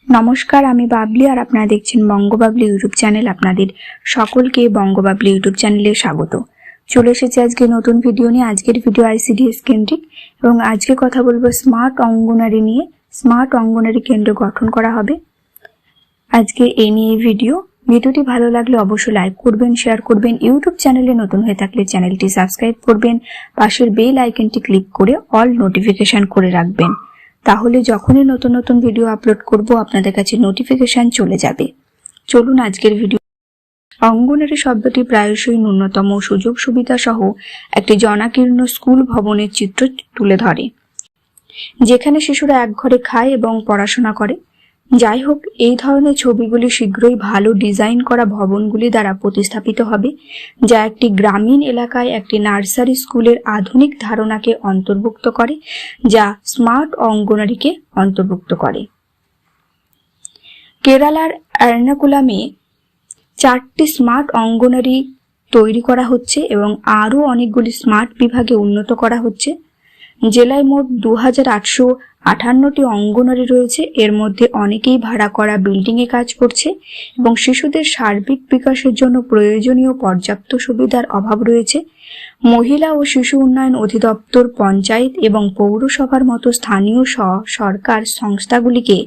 নমস্কার, আমি বাবলি আর আপনারা দেখছেন বঙ্গবাবলি ইউটিউব চ্যানেল। আপনাদের সকলকে বঙ্গবাবলি ইউটিউব চ্যানেলে স্বাগত। চলে এসেছে আজকে নতুন ভিডিও নিয়ে। আজকের ভিডিও আইসিডিএস কেন্দ্রিক এবং আজকে কথা বলবো স্মার্ট অঙ্গনারী নিয়ে। স্মার্ট অঙ্গনারী কেন্দ্র গঠন করা হবে আজকে এই নিয়ে ভিডিওটি ভালো লাগলে অবশ্যই লাইক করবেন, শেয়ার করবেন। ইউটিউব চ্যানেলে নতুন হয়ে থাকলে চ্যানেলটি সাবস্ক্রাইব করবেন, পাশের বেল আইকনটি ক্লিক করে অল নোটিফিকেশন করে রাখবেন। তাহলে যখনই নতুন নতুন ভিডিও আপলোড করব আপনাদের কাছে নোটিফিকেশন চলে যাবে। চলুন আজকের ভিডিও। অঙ্গনারী শব্দটি প্রায়শই ন্যূনতম সুযোগ সুবিধা সহ একটি জনাকীর্ণ স্কুল ভবনের চিত্র তুলে ধরে, যেখানে শিশুরা এক ঘরে খায় এবং পড়াশোনা করে। যাই হোক, এই ধরনের ছবিগুলি শীঘ্রই ভালো ডিজাইন করা ভবনগুলি দ্বারা প্রতিস্থাপিত হবে, যা একটি গ্রামীণ এলাকায় একটি নার্সারি স্কুলের আধুনিক ধারণাকে অন্তর্ভুক্ত করে, যা স্মার্ট অঙ্গনারীকে অন্তর্ভুক্ত করে। কেরালার এর্নাকুলামে 4টি স্মার্ট অঙ্গনারী তৈরি করা হচ্ছে এবং আরও অনেকগুলি স্মার্ট বিভাগে উন্নত করা হচ্ছে। জেলায় মোট 2858টি অঙ্গনারী রয়েছে। এর মধ্যে অনেকেই ভাড়া করা বিল্ডিংয়ে কাজ করছে এবং শিশুদের সার্বিক বিকাশের জন্য প্রয়োজনীয় পর্যাপ্ত সুবিধার অভাব রয়েছে। মহিলা ও শিশু উন্নয়ন অধিদপ্তর, পঞ্চায়েত এবং পৌরসভার মতো স্থানীয় সরকার সংস্থাগুলিকে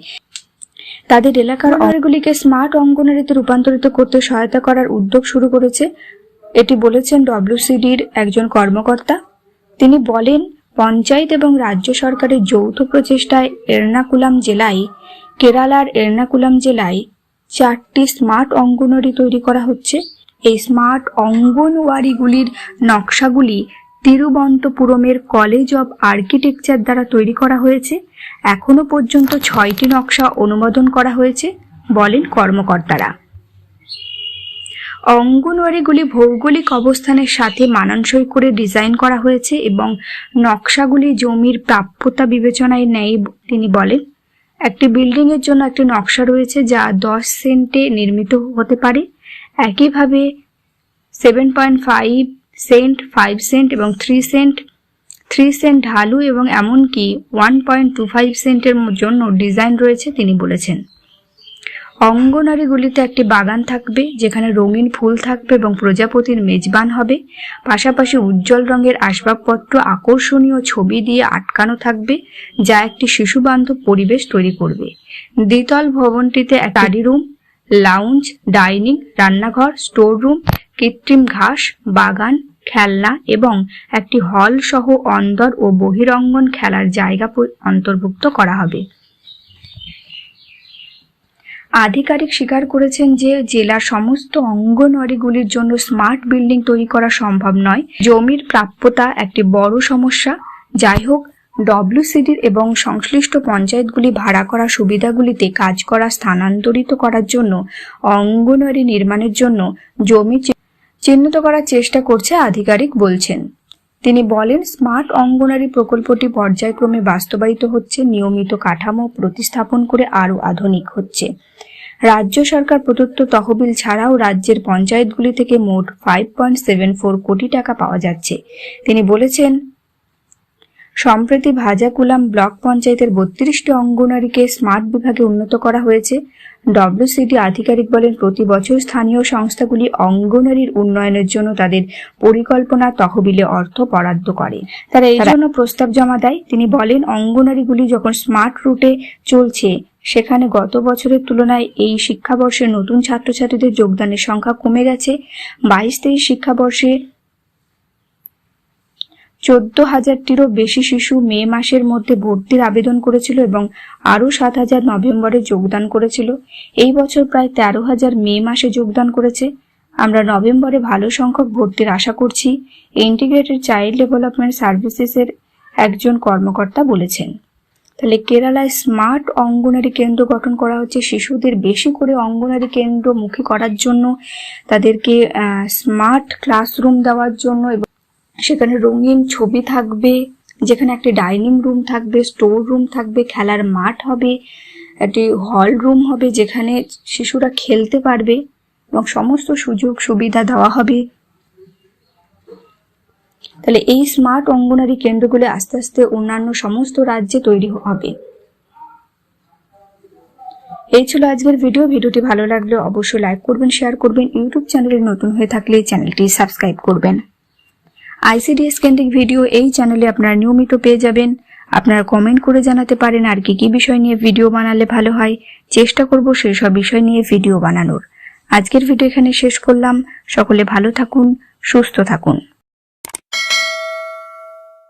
তাদের এলাকার অঙ্গনারীগুলিকে স্মার্ট অঙ্গনারীতে রূপান্তরিত করতে সহায়তা করার উদ্যোগ শুরু করেছে। এটি বলেছেন ডব্লিউসিডির একজন কর্মকর্তা। তিনি বলেন, পঞ্চায়েত এবং রাজ্য সরকারের যৌথ প্রচেষ্টায় কেরালার এর্নাকুলাম জেলায় 4টি স্মার্ট অঙ্গনওয়াড়ি তৈরি করা হচ্ছে। এই স্মার্ট অঙ্গনওয়াড়িগুলির নকশাগুলি তিরুবনন্তপুরমের কলেজ অব আর্কিটেকচার দ্বারা তৈরি করা হয়েছে। এখনো পর্যন্ত 6টি নকশা অনুমোদন করা হয়েছে বলেন কর্মকর্তারা। অঙ্গনওয়াড়িগুলি ভৌগোলিক অবস্থানের সাথে মানানসই করে ডিজাইন করা হয়েছে এবং নকশাগুলি জমির প্রাপ্যতা বিবেচনায় নেয় তিনি বলেন। একটি বিল্ডিং এর জন্য একটি নকশা রয়েছে যা 10 সেন্টে নির্মিত হতে পারে। একইভাবে 7.5 সেন্ট, 5 সেন্ট এবং 3 সেন্ট ঢালু এবং এমনকি 1.25 সেন্টের জন্য ডিজাইন রয়েছে তিনি বলেছেন। অঙ্গনারীগুলিতে একটি বাগান থাকবে যেখানে রঙিন ফুল থাকবে এবং প্রজাপতির মেজবান হবে। পাশাপাশি উজ্জ্বল রঙের আসবাবপত্র আকর্ষণীয় ছবি দিয়ে আটকানো থাকবে, যা একটি শিশুবান্ধব পরিবেশ তৈরি করবে। দ্বিতল ভবনটিতে স্টাডি রুম, লাউঞ্জ, ডাইনিং, রান্নাঘর, স্টোর রুম, কৃত্রিম ঘাস, বাগান, খেলনা এবং একটি হল সহ অন্দর ও বহিরঙ্গন খেলার জায়গা অন্তর্ভুক্ত করা হবে। আধিকারিক স্বীকার করেছেন যে জেলার সমস্ত অঙ্গনওয়াড়িগুলির জন্য স্মার্ট বিল্ডিং তৈরি করা সম্ভব নয়। জমির প্রাপ্যতা একটি বড় সমস্যা। যাই হোক, ডব্লিউসিডির এবং সংশ্লিষ্ট পঞ্চায়েতগুলি ভাড়া করা সুবিধাগুলিতে কাজ করা স্থানান্তরিত করার জন্য অঙ্গনওয়াড়ি নির্মাণের জন্য জমি চিহ্নিত করার চেষ্টা করছে, আধিকারিক বলছেন। তিনি বলেন, স্মার্ট অঙ্গনারী প্রকল্পটি পর্যায়ক্রমে বাস্তবায়িত হচ্ছে, নিয়মিত কাঠামো প্রতিস্থাপন করে আরও আধুনিক হচ্ছে। রাজ্য সরকার প্রদত্ত তহবিল ছাড়াও রাজ্যের পঞ্চায়েতগুলি থেকে মোট 5.74 কোটি টাকা পাওয়া যাচ্ছে। তিনি বলেছেন, সম্প্রতি ভাজাকুলাম ব্লক পঞ্চায়েতের 32টি অঙ্গনারীকে স্মার্ট বিভাগে উন্নত করা হয়েছে। ডব্লিউসিডি আধিকারিক বলেন, প্রতি বছর স্থানীয় সংস্থাগুলি অঙ্গনারীর উন্নয়নের জন্য তাদের পরিকল্পনা তহবিলে অর্থ বরাদ্দ করে। তারা এই জন্য প্রস্তাব জমা দেয়। তিনি বলেন, অঙ্গনারীগুলি যখন স্মার্ট রুটে চলছে, সেখানে গত বছরের তুলনায় এই শিক্ষাবর্ষে নতুন ছাত্রছাত্রীদের যোগদানের সংখ্যা কমে গেছে। 22-23 শিক্ষাবর্ষে 14,000-টিরও বেশি শিশু মে মাসের মধ্যে ভর্তির আবেদন করেছিল এবং আরও 7,000 নভেম্বরে যোগদান করেছিল। এই বছর প্রায় 13,000 মে মাসে যোগদান করেছে। আমরা নভেম্বরে ভালো সংখ্যক ভর্তির আশা করছি, ইন্টিগ্রেটেড চাইল্ড ডেভেলপমেন্ট সার্ভিসেসের একজন কর্মকর্তা বলেছেন। তাহলে কেরালায় স্মার্ট অঙ্গনারী কেন্দ্র গঠন করা হচ্ছে শিশুদের বেশি করে অঙ্গনারী কেন্দ্রমুখী করার জন্য, তাদেরকে স্মার্ট ক্লাসরুম দেওয়ার জন্য এবং সেখানে রঙিন ছবি থাকবে, যেখানে একটি ডাইনিং রুম থাকবে, স্টোর রুম থাকবে, খেলার মাঠ হবে, একটি হল রুম হবে যেখানে শিশুরা খেলতে পারবে এবং সমস্ত সুযোগ সুবিধা দেওয়া হবে। তাহলে এই স্মার্ট অঙ্গনারী কেন্দ্রগুলো আস্তে আস্তে অন্যান্য সমস্ত রাজ্যে তৈরি হবে। এই ছিল আজকের ভিডিওটি ভালো লাগলে অবশ্যই লাইক করবেন, শেয়ার করবেন। ইউটিউব চ্যানেলে নতুন হয়ে থাকলে চ্যানেলটি সাবস্ক্রাইব করবেন। আইসিডিএস কেন্দ্রিক ভিডিও এই চ্যানেলে আপনারা নিয়মিত পেয়ে যাবেন। আপনারা কমেন্ট করে জানাতে পারেন আর কি বিষয় নিয়ে ভিডিও বানালে ভালো হয়। চেষ্টা করব সেই সব বিষয় নিয়ে ভিডিও বানানোর। আজকের ভিডিও এখানে শেষ করলাম। সকলে ভালো থাকুন, সুস্থ থাকুন।